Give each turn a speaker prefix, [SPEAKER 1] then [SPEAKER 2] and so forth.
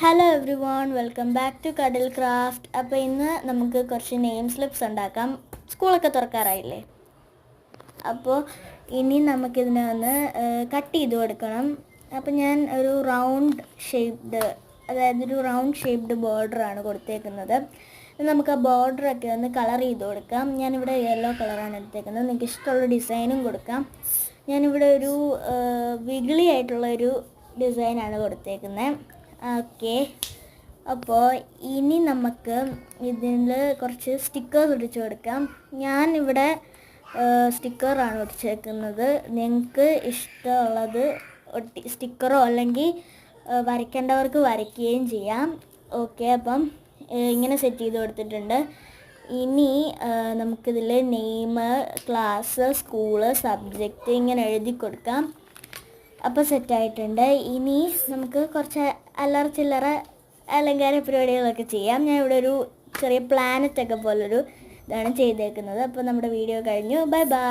[SPEAKER 1] Hello everyone, welcome back to Kadal craft. അപ്പോൾ ഇന്ന് നമുക്ക് കുറച്ച് നെയിം സ്ലിപ്സ് ഉണ്ടാക്കാം. സ്കൂളൊക്കെ തുറക്കാറായില്ലേ, അപ്പോൾ ഇനി നമുക്കിതിനെ ഒന്ന് കട്ട് ചെയ്ത് കൊടുക്കണം. അപ്പോൾ ഞാൻ ഒരു റൗണ്ട് ഷേപ്ഡ്, അതായത് ഒരു റൗണ്ട് ഷേപ്ഡ് ബോർഡറാണ് കൊടുത്തേക്കുന്നത്. നമുക്ക് ആ ബോർഡറൊക്കെ ഒന്ന് കളർ ചെയ്ത് കൊടുക്കാം. ഞാനിവിടെ യെല്ലോ കളറാണ് എടുത്തേക്കുന്നത്. നിങ്ങൾക്ക് ഇഷ്ടമുള്ള ഡിസൈനും കൊടുക്കാം. ഞാനിവിടെ ഒരു വിഗിളി ആയിട്ടുള്ളൊരു ഡിസൈനാണ് കൊടുത്തേക്കുന്നത്. ഓക്കെ, അപ്പോൾ ഇനി നമുക്ക് ഇതിൽ കുറച്ച് സ്റ്റിക്കേഴ്സ് ഒട്ടിച്ച് കൊടുക്കാം. ഞാനിവിടെ സ്റ്റിക്കറാണ് ഒട്ടിച്ചേക്കുന്നത്. നിങ്ങൾക്ക് ഇഷ്ടമുള്ളത് സ്റ്റിക്കറോ അല്ലെങ്കിൽ വരയ്ക്കേണ്ടവർക്ക് വരയ്ക്കുകയും ചെയ്യാം. ഓക്കെ, അപ്പം ഇങ്ങനെ സെറ്റ് ചെയ്ത് കൊടുത്തിട്ടുണ്ട്. ഇനി നമുക്കിതിൽ നെയിം, ക്ലാസ്, സ്കൂള്, സബ്ജക്റ്റ് ഇങ്ങനെ എഴുതി കൊടുക്കാം. അപ്പോൾ സെറ്റായിട്ടുണ്ട്. ഇനി നമുക്ക് കുറച്ച് അല്ലറ ചില്ലറ അലങ്കാര പരിപാടികളൊക്കെ ചെയ്യാം. ഞാൻ ഇവിടെ ഒരു ചെറിയ പ്ലാനറ്റൊക്കെ പോലൊരു ഇതാണ് ചെയ്തേക്കുന്നത്. അപ്പോൾ നമ്മുടെ വീഡിയോ കഴിഞ്ഞു. Bye bye.